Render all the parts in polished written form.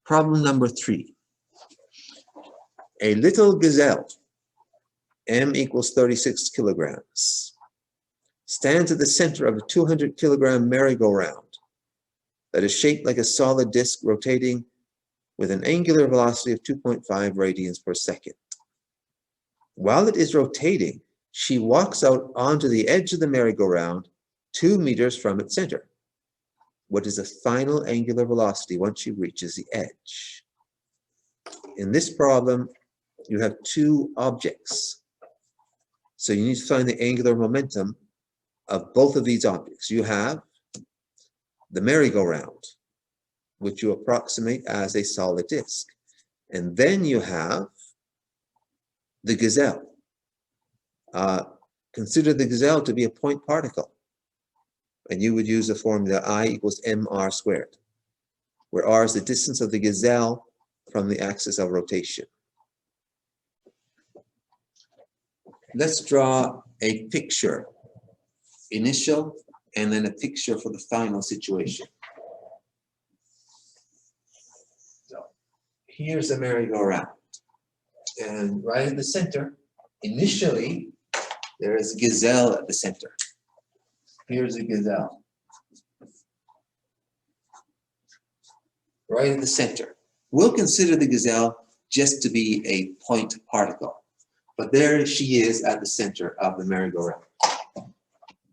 Problem number 3. A little gazelle, M equals 36 kilograms, stands at the center of a 200 kilogram merry-go-round that is shaped like a solid disc rotating with an angular velocity of 2.5 radians per second. While it is rotating, she walks out onto the edge of the merry-go-round 2 meters from its center. What is the final angular velocity once she reaches the edge? In this problem, you have 2 objects. So you need to find the angular momentum of both of these objects. You have the merry-go-round, which you approximate as a solid disk. And then you have the gazelle. Consider the gazelle to be a point particle. And you would use the formula I equals mr squared, where r is the distance of the gazelle from the axis of rotation. Let's draw a picture, initial, and then a picture for the final situation. So here's a merry-go-round. And right in the center, initially, there is a gazelle at the center. Here's a gazelle. Right in the center. We'll consider the gazelle just to be a point particle. But there she is at the center of the merry-go-round.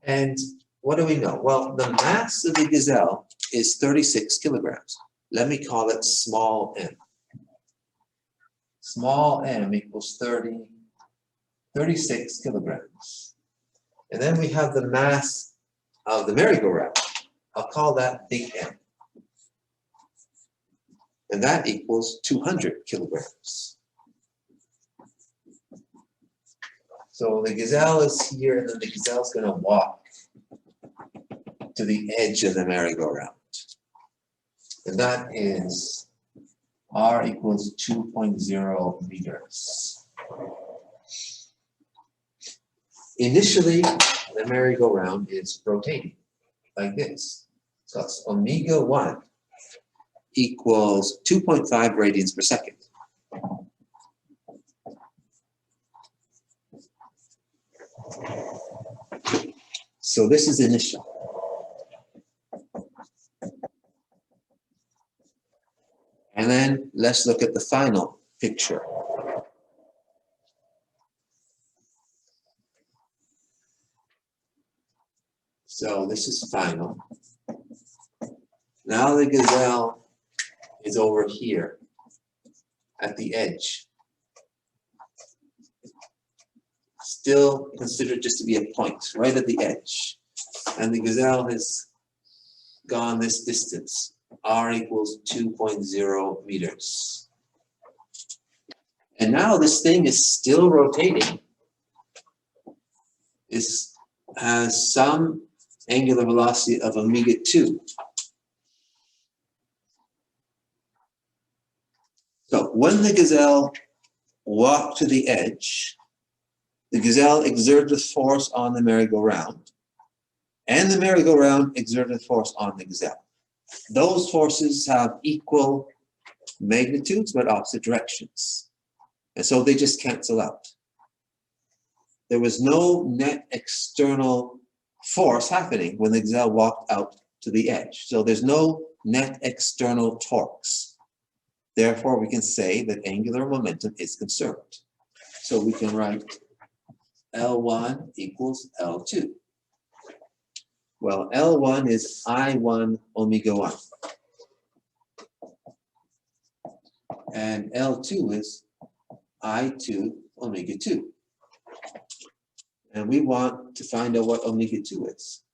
And what do we know? Well, the mass of the gazelle is 36 kilograms. Let me call it small m. Small m equals 36 kilograms. And then we have the mass of the merry-go-round. I'll call that big M. And that equals 200 kilograms. So the gazelle is here, and then the gazelle is going to walk to the edge of the merry-go-round. And that is R equals 2.0 meters. Initially, the merry-go-round is rotating like this. So it's omega 1 equals 2.5 radians per second. So this is initial. And then let's look at the final picture. So this is final. Now the gazelle is over here at the edge. Still considered just to be a point, right at the edge. And the gazelle has gone this distance. R equals 2.0 meters. And now this thing is still rotating. It has some angular velocity of omega 2. So when the gazelle walked to the edge, the gazelle exerted a force on the merry-go-round, and the merry-go-round exerted a force on the gazelle. Those forces have equal magnitudes but opposite directions. And so they just cancel out. There was no net external force happening when the gazelle walked out to the edge. So there's no net external torques. Therefore, we can say that angular momentum is conserved. So we can write L1 equals L2. Well, L1 is I1 omega 1. And L2 is I2 omega 2. And we want to find out what omega 2 is.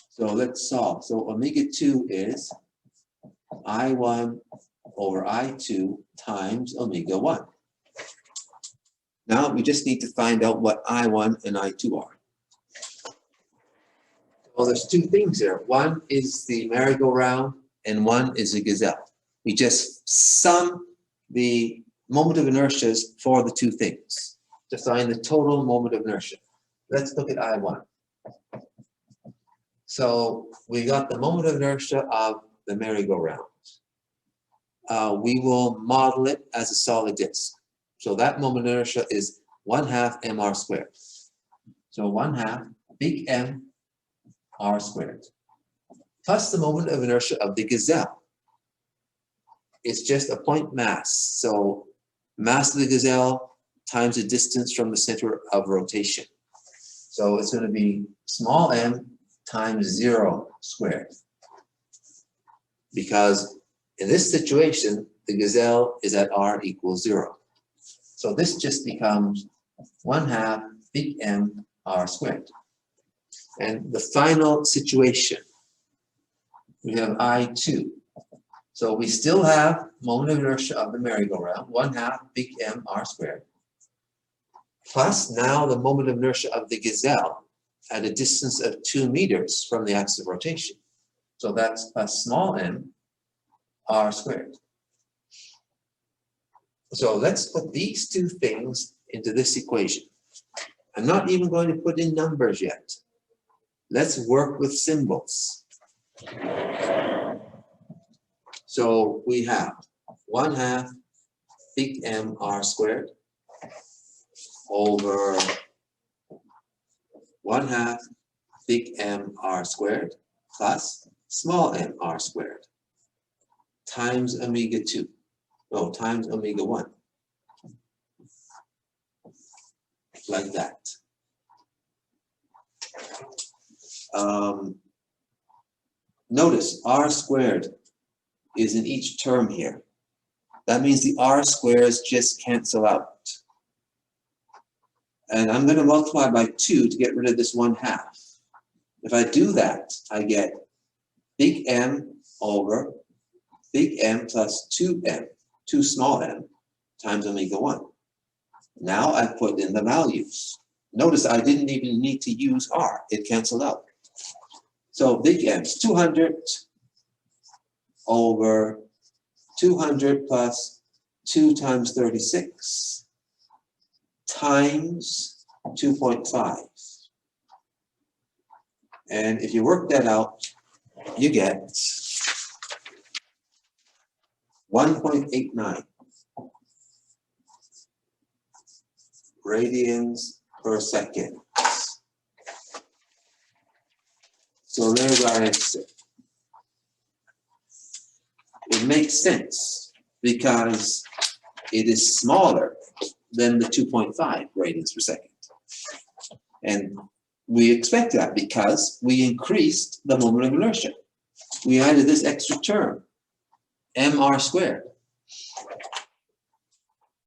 So let's solve. So omega 2 is I1 over I2 times omega 1. Now we just need to find out what I1 and I2 are. Well, there's 2 things there. One is the merry-go-round and one is the gazelle. We just sum the moment of inertias for the 2 things to find the total moment of inertia. Let's look at I1. So we got the moment of inertia of the merry-go-round. we will model it as a solid disk. So that moment of inertia is 1/2 mr squared. So 1/2 big M r squared plus the moment of inertia of the gazelle. It's just a point mass. So mass of the gazelle times the distance from the center of rotation. So it's going to be small m times 0 squared. Because in this situation, the gazelle is at r equals 0. So this just becomes 1/2 big M r squared. And the final situation, we have I2. So we still have moment of inertia of the merry-go-round, 1/2 big M r squared, plus now the moment of inertia of the gazelle at a distance of 2 meters from the axis of rotation. So that's plus small m r squared. So let's put these two things into this equation. I'm not even going to put in numbers yet. Let's work with symbols. So we have 1/2 big M r squared over 1/2 big M r squared plus small m r squared times omega 2. Oh, times omega 1. Like that. Notice r squared is in each term here. That means the r squares just cancel out. And I'm going to multiply by 2 to get rid of this 1/2. If I do that, I get big M over big M plus 2m, 2 small m, times omega 1. Now I put in the values. Notice I didn't even need to use r. It canceled out. So big M is 200 over 200 plus 2 times 36 times 2.5. And if you work that out, you get 1.89 radians per second. So there's our answer. It makes sense because it is smaller than the 2.5 radians per second. And we expect that because we increased the moment of inertia. We added this extra term, mr squared.